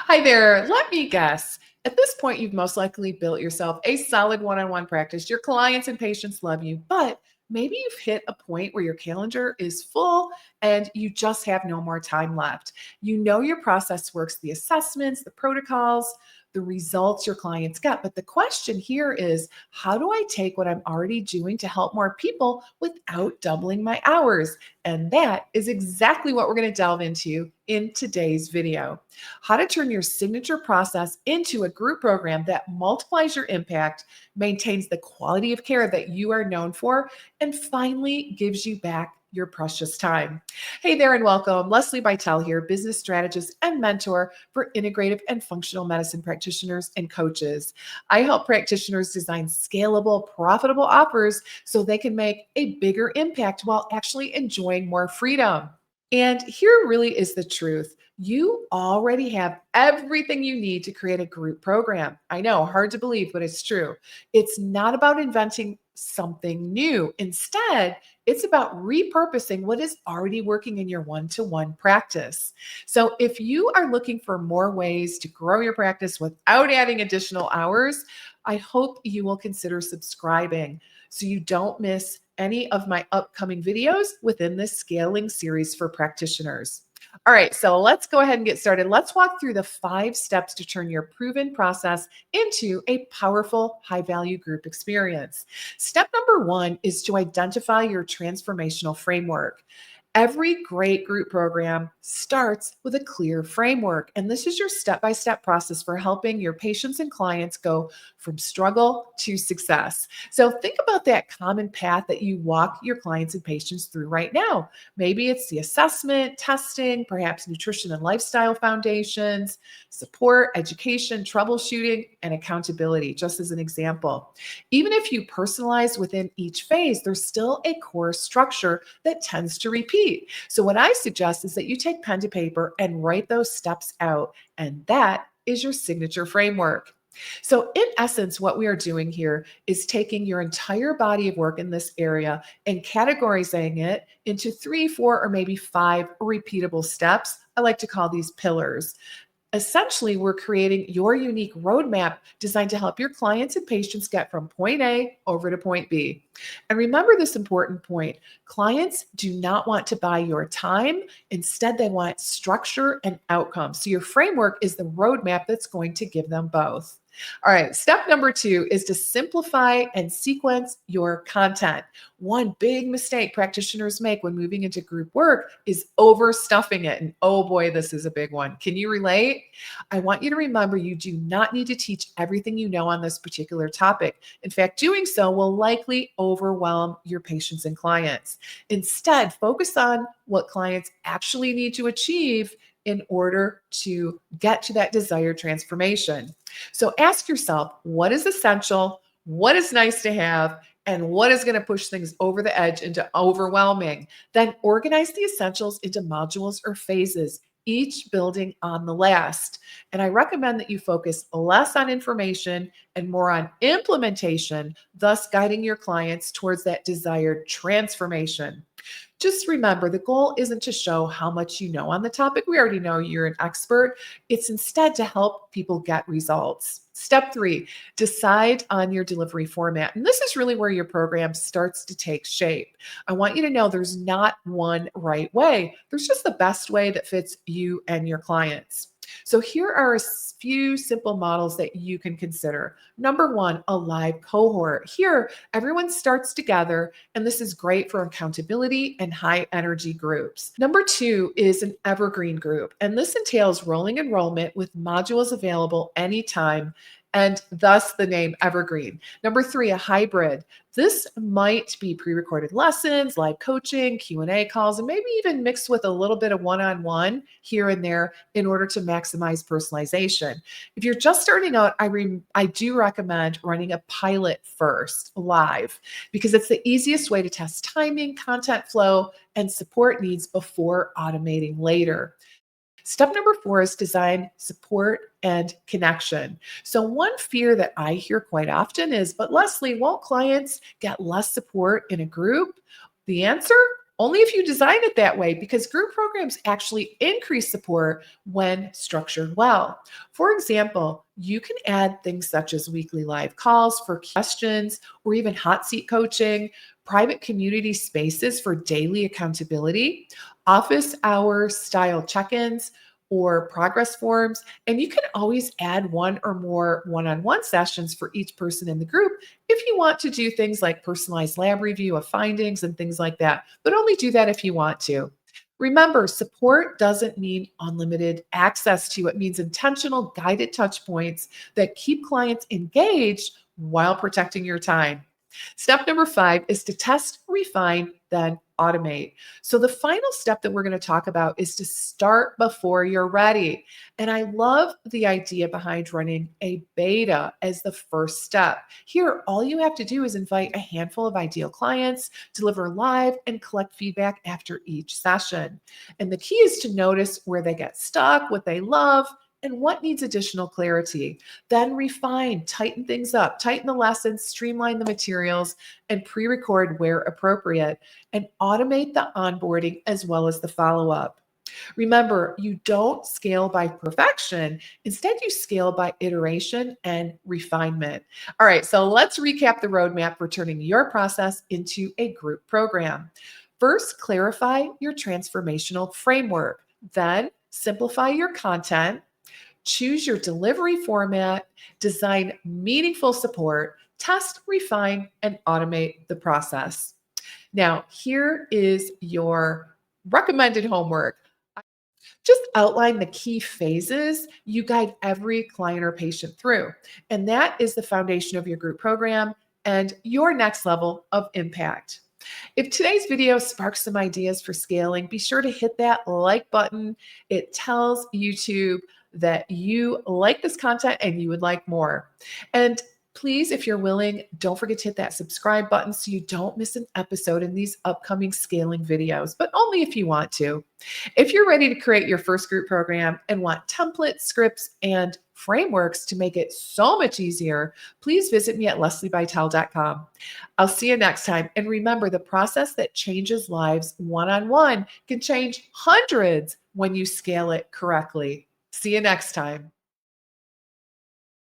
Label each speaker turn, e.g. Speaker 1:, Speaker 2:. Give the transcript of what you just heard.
Speaker 1: Hi there. Let me guess. At this point, you've most likely built yourself a solid one on one practice. Your clients and patients love you, but maybe you've hit a point where your calendar is full and you just have no more time left. You know your process works, the assessments, the protocols, the results your clients get. But the question here is, how do I take what I'm already doing to help more people without doubling my hours? And that is exactly what we're going to delve into in today's video. How to turn your signature process into a group program that multiplies your impact, maintains the quality of care that you are known for, and finally gives you back your precious time. Hey there and welcome. Lesli Bitel here, business strategist and mentor for integrative and functional medicine practitioners and coaches. I help practitioners design scalable, profitable offers so they can make a bigger impact while actually enjoying more freedom. And here really is the truth. You already have everything you need to create a group program. I know, hard to believe, but it's true. It's not about inventing something new. Instead, it's about repurposing what is already working in your one to one practice. So, if you are looking for more ways to grow your practice without adding additional hours, I hope you will consider subscribing so you don't miss any of my upcoming videos within this scaling series for practitioners. All right, so let's go ahead and get started. Let's walk through the 5 steps to turn your proven process into a powerful, high value group experience. Step number 1 is to identify your transformational framework. Every great group program starts with a clear framework, and this is your step by step process for helping your patients and clients go from struggle to success. So, think about that common path that you walk your clients and patients through right now. Maybe it's the assessment, testing, perhaps nutrition and lifestyle foundations, support, education, troubleshooting, and accountability, just as an example. Even if you personalize within each phase, there's still a core structure that tends to repeat. So, what I suggest is that you take pen to paper and write those steps out, and that is your signature framework. So, in essence, what we are doing here is taking your entire body of work in this area and categorizing it into 3, 4, or maybe 5 repeatable steps. I like to call these pillars. Essentially, we're creating your unique roadmap designed to help your clients and patients get from point A over to point B. And remember this important point: clients do not want to buy your time. Instead, they want structure and outcomes. So, your framework is the roadmap that's going to give them both. All right, step number 2 is to simplify and sequence your content. One big mistake practitioners make when moving into group work is overstuffing it. And oh boy, this is a big one. Can you relate? I want you to remember you do not need to teach everything you know on this particular topic. In fact, doing so will likely overwhelm your patients and clients. Instead, focus on what clients actually need to achieve in order to get to that desired transformation. So ask yourself, what is essential? What is nice to have? And what is going to push things over the edge into overwhelming? Then organize the essentials into modules or phases, each building on the last. And I recommend that you focus less on information and more on implementation, thus guiding your clients towards that desired transformation. Just remember, the goal isn't to show how much you know on the topic. We already know you're an expert. It's instead to help people get results. Step 3, decide on your delivery format. And this is really where your program starts to take shape. I want you to know there's not one right way. There's just the best way that fits you and your clients. So here are a few simple models that you can consider. Number 1, a live cohort. Here, everyone starts together, and this is great for accountability and high energy groups. Number 2 is an evergreen group, and this entails rolling enrollment with modules available anytime, and thus the name evergreen. Number 3, a hybrid. This might be pre-recorded lessons, live coaching, Q&A calls, and maybe even mixed with a little bit of one-on-one here and there in order to maximize personalization. If you're just starting out, I do recommend running a pilot first live, because it's the easiest way to test timing, content flow, and support needs before automating later. Step number 4 is design, support, and connection. So, one fear that I hear quite often is, but Lesli, won't clients get less support in a group? The answer? Only if you design it that way, because group programs actually increase support when structured well. For example, you can add things such as weekly live calls for questions or even hot seat coaching, private community spaces for daily accountability, office hour style check ins, or progress forms. And you can always add one or more one on one sessions for each person in the group if you want to do things like personalized lab review of findings and things like that, but only do that if you want to. Remember, support doesn't mean unlimited access to. It means intentional guided touch points that keep clients engaged while protecting your time. Step number 5 is to test, refine, then automate. So, the final step that we're going to talk about is to start before you're ready. And I love the idea behind running a beta as the first step. Here, all you have to do is invite a handful of ideal clients, deliver live, and collect feedback after each session. And the key is to notice where they get stuck, what they love, and what needs additional clarity. Then refine, tighten things up, tighten the lessons, streamline the materials, and pre record where appropriate, and automate the onboarding as well as the follow up. Remember, you don't scale by perfection. Instead, you scale by iteration and refinement. All right, so let's recap the roadmap for turning your process into a group program. First, clarify your transformational framework. Then, simplify your content. Choose your delivery format, design meaningful support, test, refine, and automate the process. Now, here is your recommended homework. Just outline the key phases you guide every client or patient through. And that is the foundation of your group program and your next level of impact. If today's video sparks some ideas for scaling, be sure to hit that like button. It tells YouTube that you like this content and you would like more. And please, if you're willing, don't forget to hit that subscribe button so you don't miss an episode in these upcoming scaling videos, but only if you want to. If you're ready to create your first group program and want templates, scripts, and frameworks to make it so much easier, please visit me at lesliebitel.com. I'll see you next time. And remember, the process that changes lives one-on-one can change hundreds when you scale it correctly. See you next time.